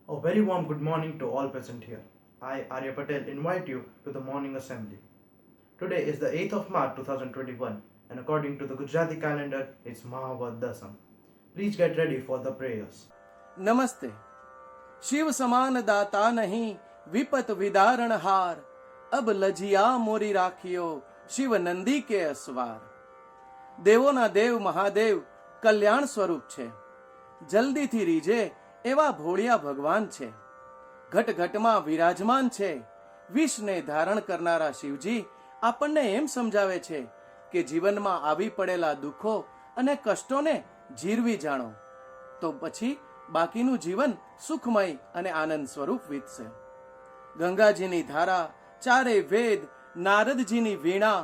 A very warm good morning to all present here. I, Arya Patel, invite you to the morning assembly. Today is the 8th of March 2021 and according to the Gujarati calendar, it's Mahavat Dasam. Please get ready for the prayers. नमस्ते। शिव समान दाता नहीं विपत विदारण हार, अब लजिया मोरी राखियो शिव नंदी के असवार। દેવોના દેવ મહાદેવ કલ્યાણ સ્વરૂપ છે, જલ્દીથી રીજે એવા ભોળિયા ભગવાન છે, ઘટ ઘટમાં વિરાજમાન છે। વિષને ધારણ કરનારા શિવજી આપણને એમ સમજાવે છે કે જીવનમાં આવી પડેલા દુઃખો અને કષ્ટોને જીરવી જાણો, તો પછી બાકીનું જીવન સુખમય અને આનંદ સ્વરૂપ વીતશે। ગંગાજીની ધારા, ચારે વેદ, નારદજીની વીણા,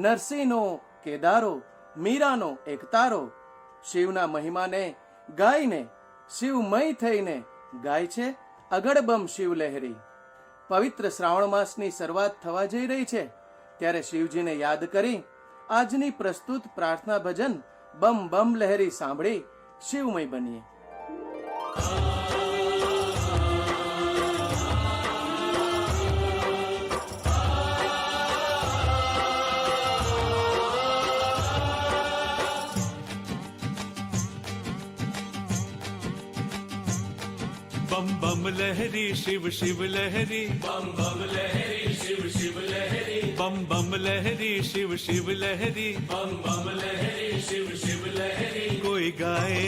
નરસિંહનો કેદારો, મીરાનો એકતારો, શિવના મહિમાને ગાઈને શિવમય થઈને ગાય છે અગડબમ શિવલહેરી। પવિત્ર શ્રાવણ માસની શરૂઆત થવા જઈ રહી છે, ત્યારે શિવજીને યાદ કરી આજની પ્રસ્તુત પ્રાર્થના ભજન બમ બમ લહેરી સાંભળી શિવમય બનીએ। बम बम लहरी शिव शिव लहरी, बम बम लहरी शिव शिव लहरी, बम बम लहरी शिव शिव लहरी, बम बम लहरी शिव शिव लहरी। कोई गाए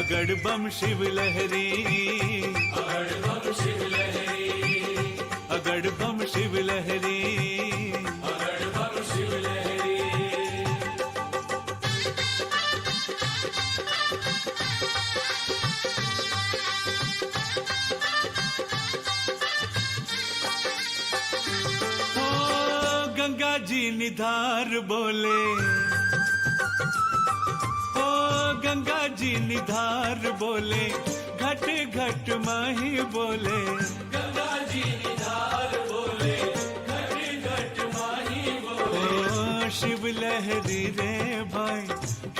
अगड़ बम शिव लहरी, अगड़ बम शिव लहरी, अगड़ बम शिव लहरी, अगड़ बम शिव लहरी। गंगा जी निधार बोले, ओ गंगा जी निधार बोले, घट घट माही बोले, गंगा जी निधार बोले, घट घट माही बोले। ओ शिव लहरी रे भाई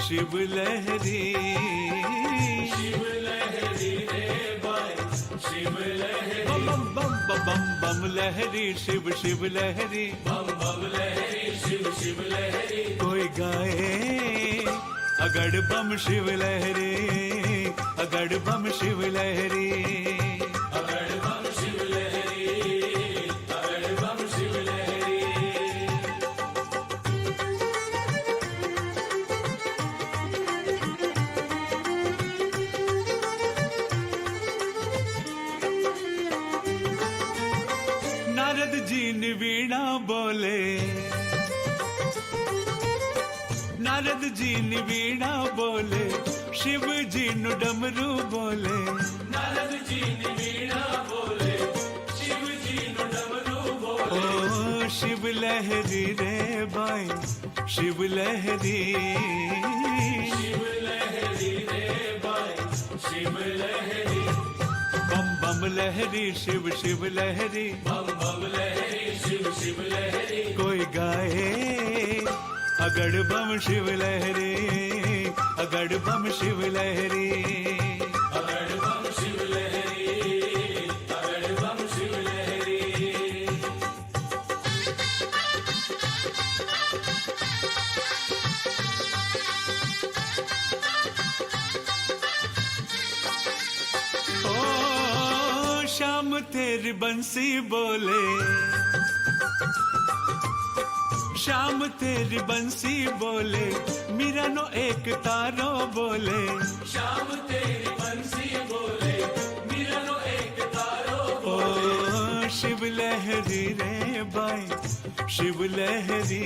शिव लहरी, शिव लहरी रे भाई शिव लहरी। बम बम बम बम लहरी शिव शिव लहरी, बम बम लहरी शिव शिव लहरी। कोई गाए अगड़ बम शिव लहरी, अगड़ बम शिव लहरी, अगड़ बम शिव लहरी, अगड़ बम शिव लहरी। नारद जी ने वीणा बोले, नारद जी ने वीणा बोले, शिव जी नु डमरू बोले, नारद जी ने वीणा बोले, शिव जी नु डमरू बोले। ओ शिव लहरी रे भाई शिव लहरी, शिव लहरी रे भाई शिव लहरी। बम बम लहरी शिव शिव लहरी, बम बम लहरी शिव शिव लहरी। कोई गाए अगड़ बम शिव लहरी, अगड़ बम शिव लहरी, अगड़ बम शिव लहरी, अगड़ बम शिव लहरी। ओ श्याम तेरी बंसी बोले, श्याम तेरी बंसी बोले, मीरा नो एक तारो बोले, श्याम तेरी बंसी बोले, मीरा नो एक तारो बोले। ओ शिव लहरी रे भाई शिव लहरी,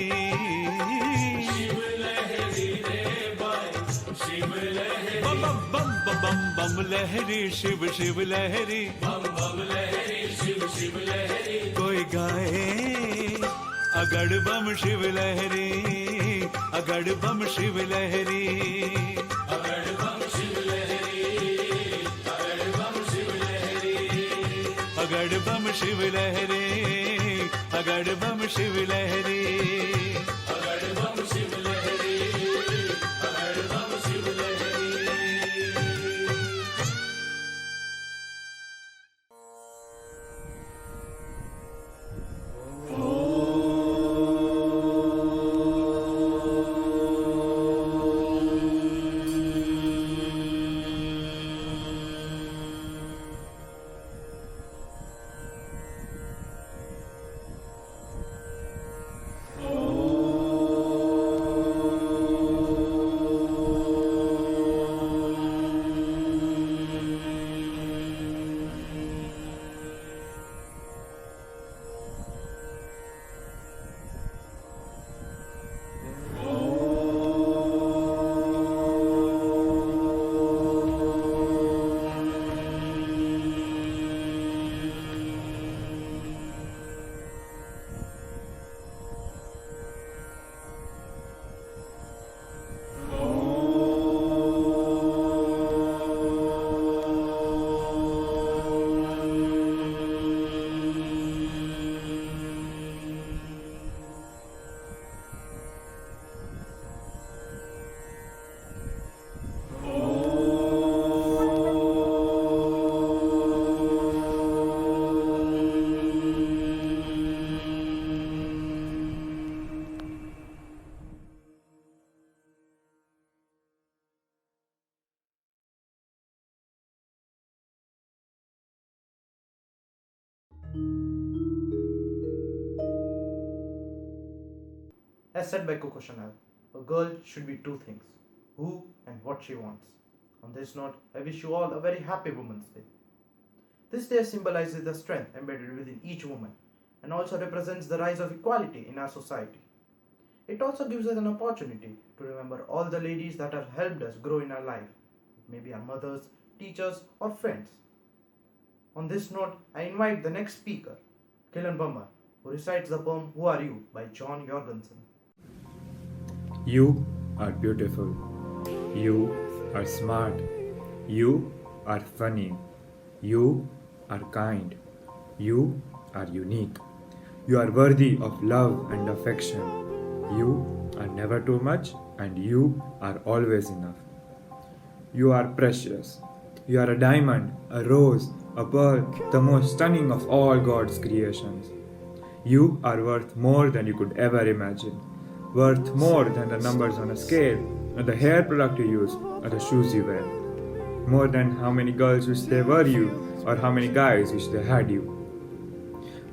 शिव लहरी रे भाई शिव लहरी। बम बम बम बम लहरी शिव शिव लहरी, बम बम लहरी शिव शिव लहरी। कोई गाए अगड़ बम शिव लहरी, अगड़ बम शिव लहरी, अगड़ बम शिव लहरी, अगड़ बम शिव लहरी, अगड़ बम शिव लहरी, अगड़ बम शिव लहरी, अगड़ बम शिव लहरी, अगड़ बम शिव लहरी। As said by Coco Chanel, a girl should be two things: who and what she wants. On this note, I wish you all a very happy Women's Day. This day symbolizes the strength embedded within each woman and also represents the rise of equality in our society. It also gives us an opportunity to remember all the ladies that have helped us grow in our life, maybe our mothers, teachers, or friends. On this note, I invite the next speaker, Kilan Bambar, who recites the poem Who Are You by John Jorgensen. You are beautiful. You are smart. You are funny. You are kind. You are unique. You are worthy of love and affection. You are never too much and you are always enough. You are precious. You are a diamond, a rose, a pearl, the most stunning of all God's creations. You are worth more than you could ever imagine. Worth more than the numbers on a scale, or the hair product you use, or the shoes you wear. More than how many girls wish they were you, or how many guys wish they had you.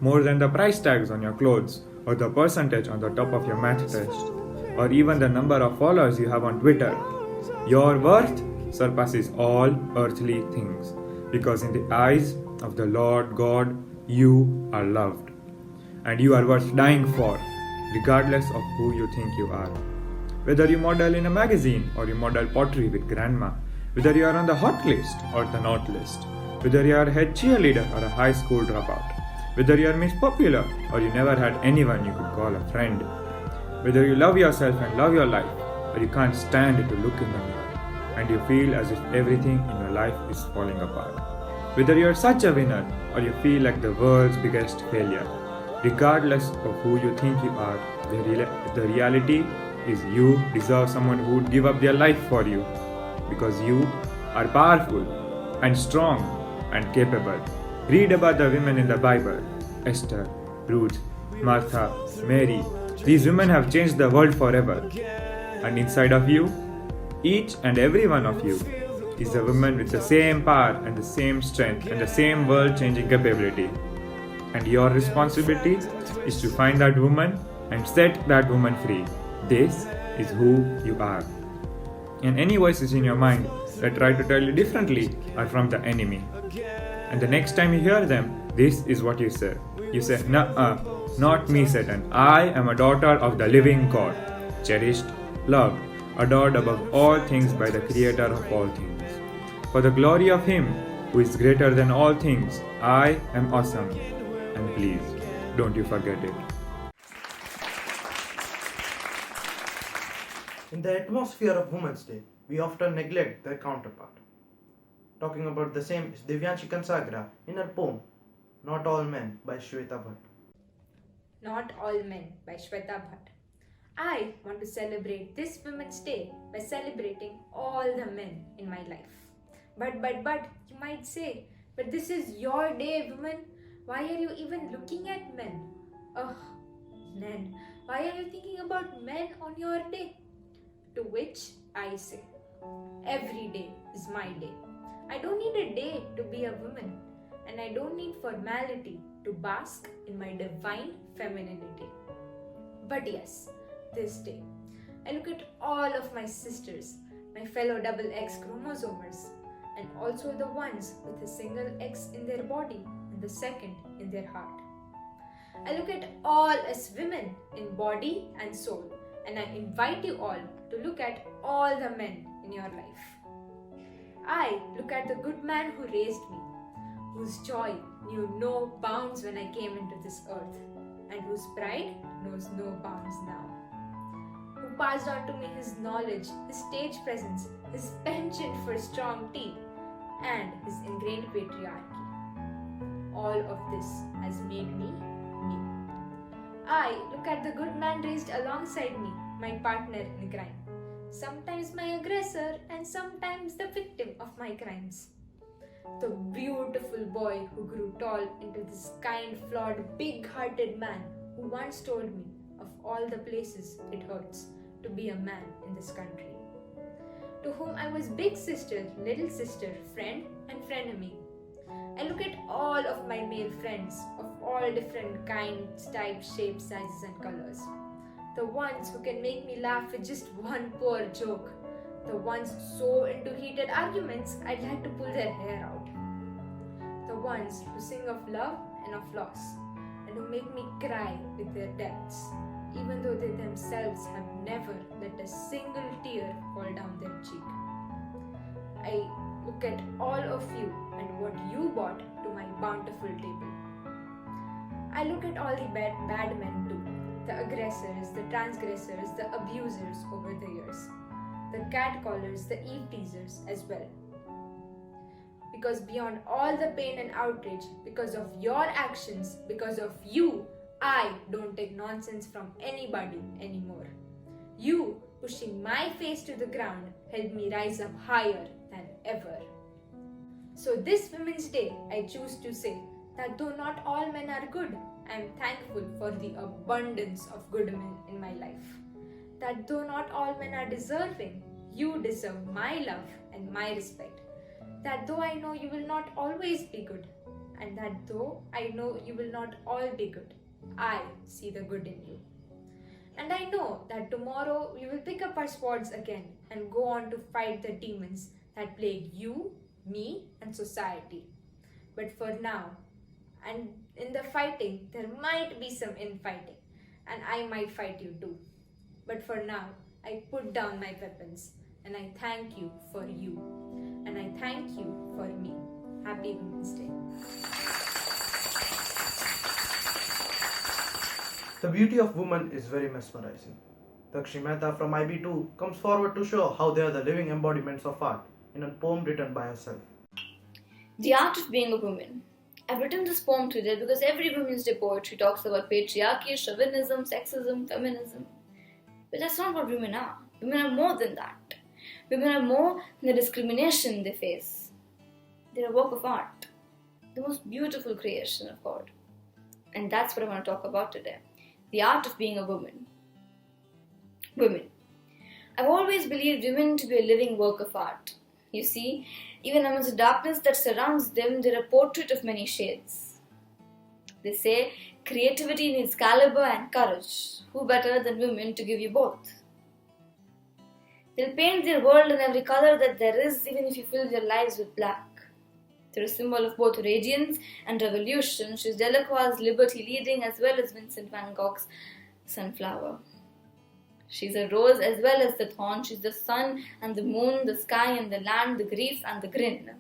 More than the price tags on your clothes, or the percentage on the top of your math test, or even the number of followers you have on Twitter. Your worth surpasses all earthly things, because in the eyes of the Lord God, you are loved. And you are worth dying for, regardless of who you think you are. Whether you model in a magazine or you model pottery with grandma, whether you are on the hot list or the not list, whether you are a head cheerleader or a high school dropout, whether you are Miss Popular or you never had anyone you could call a friend, whether you love yourself and love your life or you can't stand to look in the mirror and you feel as if everything in your life is falling apart, whether you are such a winner or you feel like the world's biggest failure. Regardless of who you think you are, the reality is you deserve someone who would give up their life for you, because you are powerful and strong and capable. Read about the women in the Bible: Esther, Ruth, Martha, Mary. These women have changed the world forever. And inside of you, each and every one of you, is a woman with the same power and the same strength and the same world-changing capability. And your responsibility is to find that woman and set that woman free. This is who you are. And any voices in your mind that try to tell you differently are from the enemy. And the next time you hear them, this is what you say. You say, "Nuh-uh, not me, Satan. I am a daughter of the living God, cherished, loved, adored above all things by the Creator of all things. For the glory of Him who is greater than all things, I am awesome. And please, don't you forget it." In the atmosphere of Women's Day, we often neglect their counterpart. Talking about the same is Divyanshi Kansagra in her poem Not All Men by Shweta Bhatt. Not All Men by Shweta Bhatt. I want to celebrate this Women's Day by celebrating all the men in my life. But, you might say, but this is your day, women. Why are you even looking at men? Ugh, men. Why are you thinking about men on your day? To which I say, every day is my day. I don't need a day to be a woman, and I don't need formality to bask in my divine femininity. But yes, this day, I look at all of my sisters, my fellow XX chromosomers, and also the ones with a single X in their body and the second in their heart. I look at all as women in body and soul, and I invite you all to look at all the men in your life. I look at the good man who raised me, whose joy knew no bounds when I came into this earth, and whose pride knows no bounds now. Who passed on to me his knowledge, his stage presence, his penchant for strong tea, and his ingrained patriarchy. All of this has made me me. I look at the good man raised alongside me, my partner in crime. Sometimes my aggressor and sometimes the victim of my crimes. The beautiful boy who grew tall into this kind, flawed, big-hearted man who once told me of all the places it hurts to be a man in this country. To whom I was big sister, little sister, friend and frenemy. I look at all of my male friends of all different kinds, types, shapes, sizes and colors. The ones who can make me laugh with just one poor joke. The ones so into heated arguments I'd like to pull their hair out. The ones who sing of love and of loss, and who make me cry with their depths, even though they themselves have never let a single tear fall down their cheek. I look at all of you and what you brought to my bountiful table. I look at all the bad men too, the aggressors, the transgressors, the abusers over the years, the catcallers, the eve teasers as well. Because beyond all the pain and outrage, because of your actions, because of you, I don't take nonsense from anybody anymore. You pushing my face to the ground helped me rise up higher than ever. So this Women's Day, I choose to say that though not all men are good, I am thankful for the abundance of good men in my life. That though not all men are deserving, you deserve my love and my respect. That though I know you will not always be good, and that though I know you will not all be good, I see the good in you. And I know that tomorrow we will pick up our swords again and go on to fight the demons that plague you, me, and society. But for now, and in the fighting, there might be some infighting, and I might fight you too. But for now, I put down my weapons, and I thank you for you, and I thank you for me. Happy Women's Day. The beauty of women is very mesmerizing. Dakshi Mehta from IB2 comes forward to show how they are the living embodiments of art in a poem written by herself. The Art of Being a Woman. I've written this poem today because every Women's Day poetry talks about patriarchy, chauvinism, sexism, feminism. But that's not what women are. Women are more than that. Women are more than the discrimination they face. They're a work of art, the most beautiful creation of God. And that's what I want to talk about today. The art of being a woman. Women. I've always believed women to be a living work of art. You see, even amidst the darkness that surrounds them, they're a portrait of many shades. They say creativity needs caliber and courage. Who better than women to give you both? They'll paint their world in every color that there is, even if you fill your lives with black. They're a symbol of both radiance and revolution. She's Delacroix's liberty leading as well as Vincent van Gogh's sunflower. She's a rose as well as the thorn. She's the sun and the moon, the sky and the land, the grief and the grin.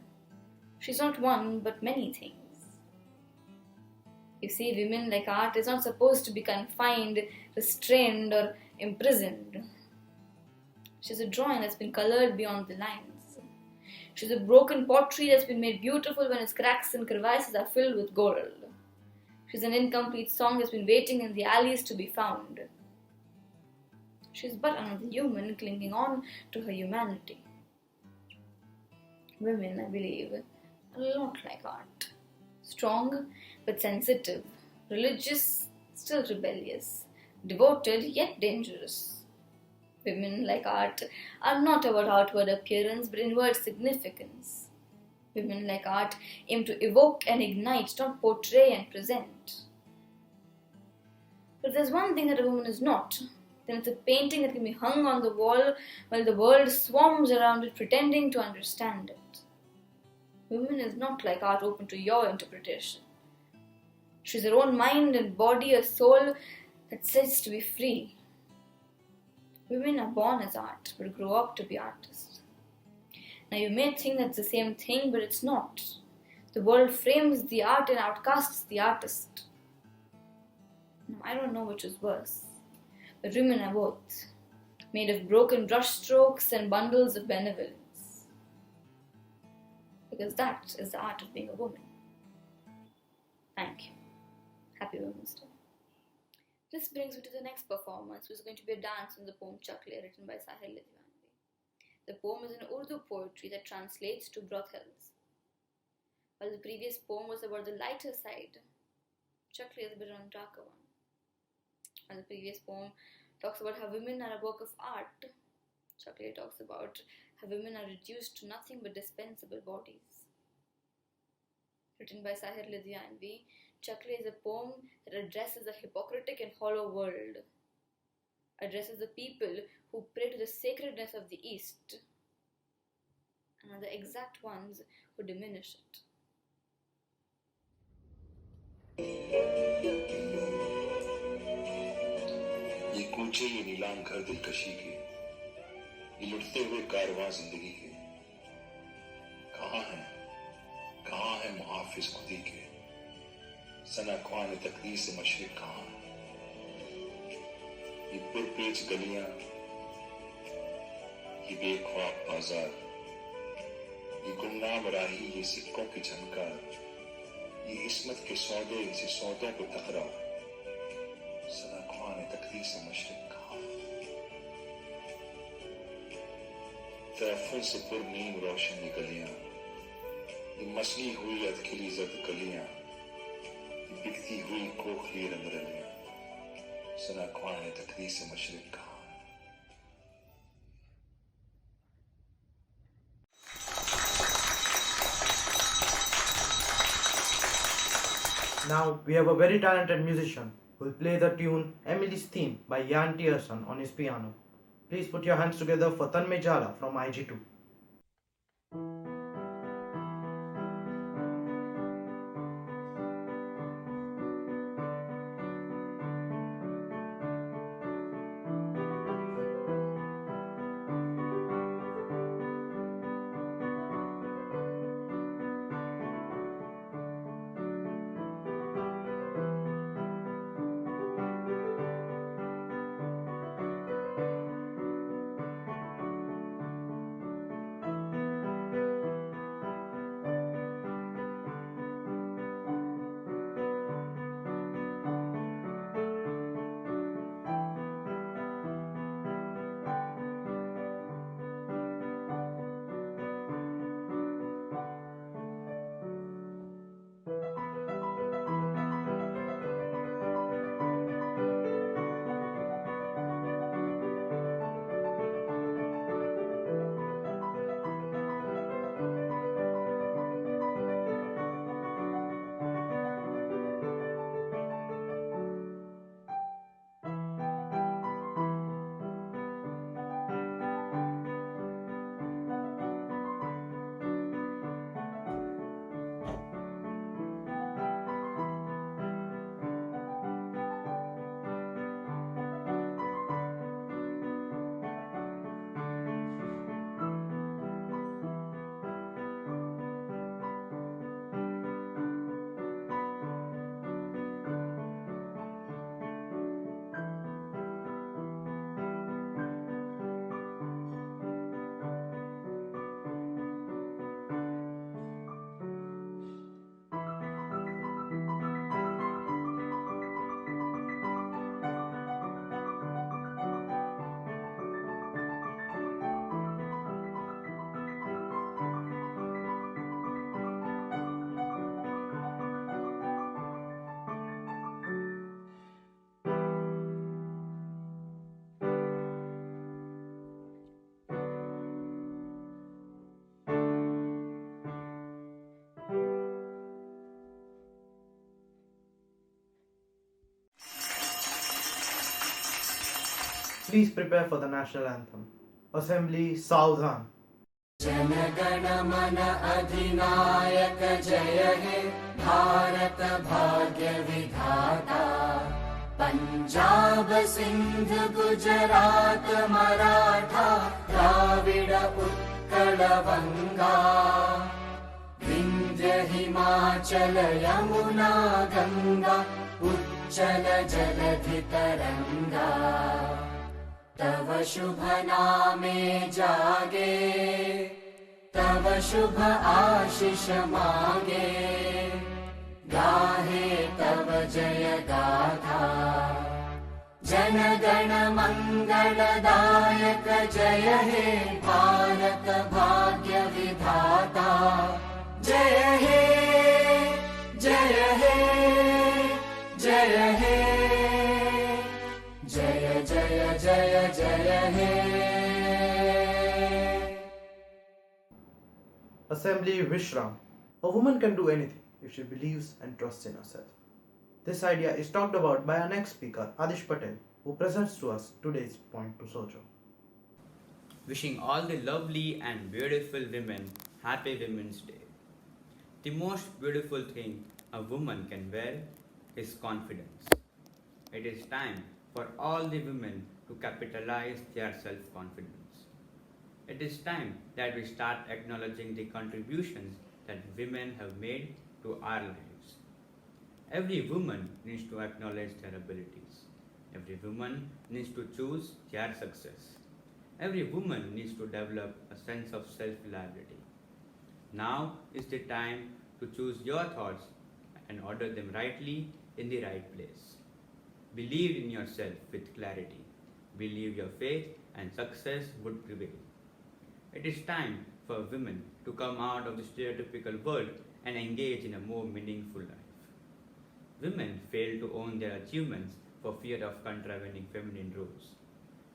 She's not one but many things. You see, women like art is not supposed to be confined, restrained or imprisoned. She's a drawing that's been colored beyond the lines. She's a broken pottery that's been made beautiful when its cracks and crevices are filled with gold. She's an incomplete song that's been waiting in the alleys to be found. She's but another human clinging on to her humanity. Women, I believe, are a lot like art. Strong but sensitive, religious, still rebellious, devoted yet dangerous. Women, like art, are not about outward appearance but inward significance. Women, like art, aim to evoke and ignite, not portray and present. But if there's one thing that a woman is not, then it's a painting that can be hung on the wall while the world swarms around it pretending to understand it. Woman is not like art open to your interpretation. She's her own mind and body, a soul that says to be free. Women are born as art, but grow up to be artists. Now you may think that's the same thing, but it's not. The world frames the art and outcasts the artist. Now I don't know which is worse, but women are both, made of broken brushstrokes and bundles of benevolence. Because that is the art of being a woman. Thank you. Happy Women's Day. This brings me to the next performance, which is going to be a dance on the poem Chakle, written by Sahil Lidhianvi. The poem is an Urdu poetry that translates to brothels. While the previous poem was about the lighter side, Chakle is a bit on the darker one. While the previous poem talks about how women are a work of art, Chakle talks about how women are reduced to nothing but dispensable bodies. Written by Sahir Lidhianvi, Chakle is a poem that addresses a hypocritic and hollow world, addresses the people who pray to the sacredness of the East, and are the exact ones who diminish it. ये कूचे ये नीलाम घर दिलकशी के, ये लुटते हुए कारवां जिंदगी के, कहाँ है मुहाफिज खुदी के, सना ख्वान तकदीर से मशरिक कहाँ है, ये पुरपेच गलियां, ये बेख्वाब बाजार, ये गुमनाम राही, ये सिक्कों की झनकार, ये इस्मत के सौदे, इनसे सौदों को टकरा, सना ख्वान तकदीर से मशरिक कहाँ है, तहफ़्फ़ुज़ से पुरनीम रोशन ये गलियां, ये मसनी हुई अधखिली जद कलियां, ये बिकती हुई खोखली रंगरलियां, सना ख्वान तकदीर से मशरिक कहाँ है. Now we have a very talented musician who will play the tune Emily's Theme by Jan Tierson on his piano. Please put your hands together for Tanmay Jala from IG2. Please prepare for the national anthem. Assembly, Saudhan. जनगण मन अधिनायक जय हे भारत भाग्य विधाता पंजाब सिंध गुजरात मराठा द्राविड उत्कल बंगा विंध्य हिमाचल यमुना गंगा उच्चल जलधि तरंगा तव शुभ नामे जागे तव शुभ आशीष मागे गाहे तव जय गाथा जन गण मंगलदायक जय हे भारत भाग्य विधाता जय हे जय हे जय हे जय जय जय जय हे Assembly, Vishram. A woman can do anything if she believes and trusts in herself. This idea is talked about by our next speaker, Adish Patel, who presents to us today's Point to Sojo. Wishing all the lovely and beautiful women Happy Women's Day. The most beautiful thing a woman can wear is confidence. It is time for all the women to capitalize their self-confidence. It is time that we start acknowledging the contributions that women have made to our lives. Every woman needs to acknowledge their abilities. Every woman needs to choose their success. Every woman needs to develop a sense of self-reliability. Now is the time to choose your thoughts and order them rightly in the right place. Believe in yourself with clarity. Believe your faith and success would prevail. It is time for women to come out of the stereotypical world and engage in a more meaningful life. Women fail to own their achievements for fear of contravening feminine roles.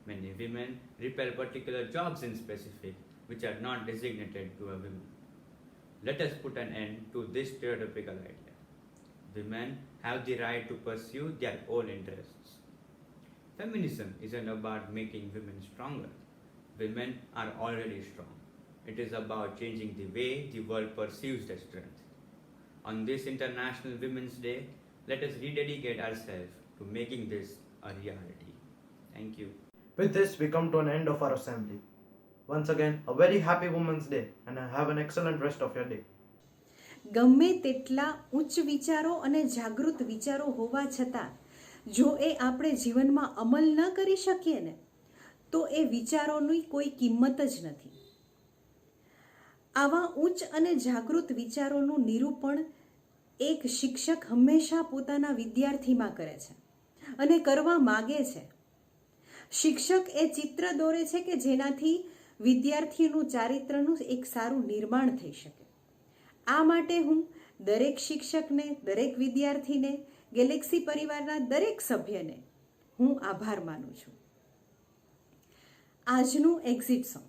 Many women repel particular jobs in specific which are not designated to a woman. Let us put an end to this stereotypical idea. Women have the right to pursue their own interests. Feminism isn't about making women stronger. Women are already strong. It is about changing the way the world perceives their strength. On this International Women's Day, let us rededicate ourselves to making this a reality. Thank you. With this, we come to an end of our assembly. Once again, a very happy Women's Day and have an excellent rest of your day. ગમે તેટલા ઉચ્ચ વિચારો અને જાગૃત વિચારો હોવા છતાં જો એ આપણે જીવનમાં અમલ ન કરી શકીએ ને તો એ વિચારોની કોઈ કિંમત જ નથી. આવા ઉચ્ચ અને જાગૃત વિચારોનું નિરૂપણ એક શિક્ષક હંમેશા પોતાના વિદ્યાર્થીમાં કરે છે અને કરવા માગે છે. શિક્ષક એ ચિત્ર દોરે છે કે જેનાથી વિદ્યાર્થીનું ચારિત્રનું એક સારું નિર્માણ થઈ શકે. આ માટે હું દરેક શિક્ષકને, દરેક વિદ્યાર્થીને, ગેલેક્સી પરિવારના દરેક સભ્યને હું આભાર માનું છું. આજનું એક્ઝિટ સોંગ.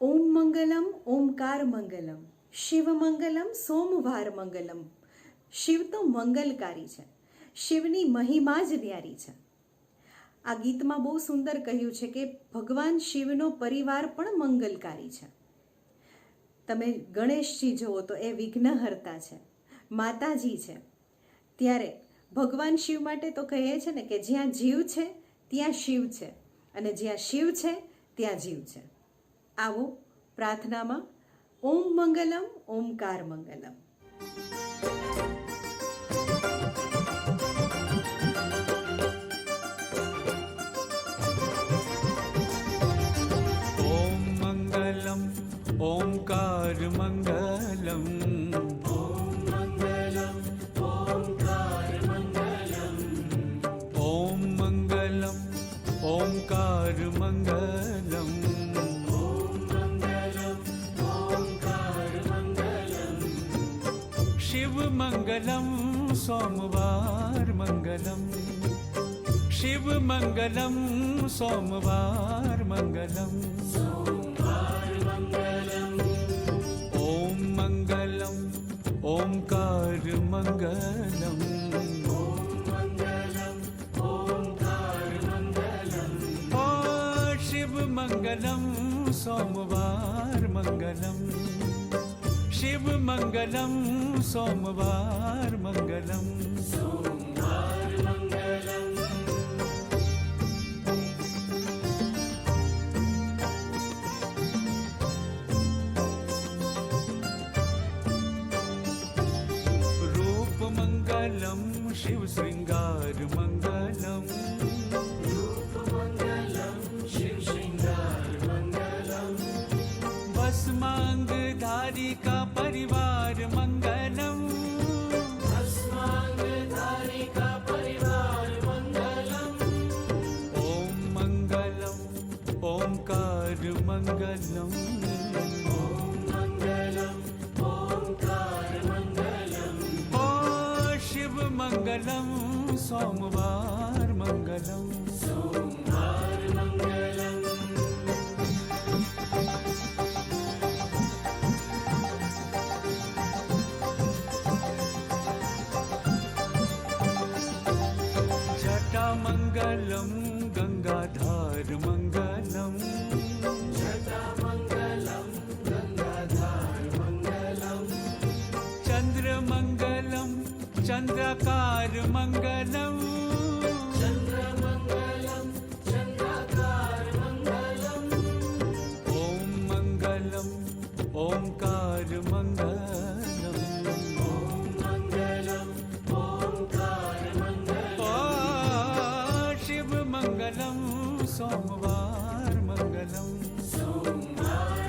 ઓમ મંગલમ ઓમકાર મંગલમ શિવ મંગલમ સોમવાર મંગલમ. શિવ તો મંગલકારી છે, શિવની મહિમા જ ન્યારી છે. આ ગીતમાં બહુ સુંદર કહ્યું છે કે ભગવાન શિવનો પરિવાર પણ મંગલકારી છે. તમે ગણેશજી જુઓ તો એ વિઘ્નહર્તા છે, માતાજી છે. ત્યારે ભગવાન શિવ માટે તો કહે છે ને કે જ્યાં જીવ છે ત્યાં શિવ છે અને જ્યાં શિવ છે ત્યાં જીવ છે. આવો પ્રાર્થનામાં ઓમ મંગલમ ઓમકાર મંગલમ. ओम मंगलम ओंकार मंगलम ઓમ મંગલમ ઓમકાર મંગલમ. ओम मंगलम ओंकार मंगलम ઓમ મંગલમ ઓમકાર મંગલમ. शिव मंगलम सोमवार मंगलम शिव मंगलम सोमवार मंगलम સોમવાર મંગલમ. ओम मंगलम ओंकार मंगलम ઓમ મંગલમ ઓમકાર મંગલમ. शिव मंगलम सोमवार मंगलम शिव मंगलम सोमवार मंगलम सोमवार मंगलम रूप मंगलम शिव श्रृंगार मंगलम रूप मंगलम शिव श्रृंगार मंगलम भस्मांगधारी का परिवार मंगलम भस्मांगधारी का परिवार मंगलम ओम मंगलम ओंकार मंगलम ओम मंगलम ओंकार मंगलम ओ शिव मंगलम सोमवार मंगलम सोमवार मंगलम जटा मंगलम गंगाधार मंगलम जटा मंगलम गंगाधार मंगलम चंद्र मंगलम चंद्राकार मंगलम चंद्र मंगलम चंद्राकार मंगलम ओम मंगलम ओंकार मंगलम ओम मंगलम ओंकार मंगलम ओ शिव मंगलम सोमवार मंगलम सोमवार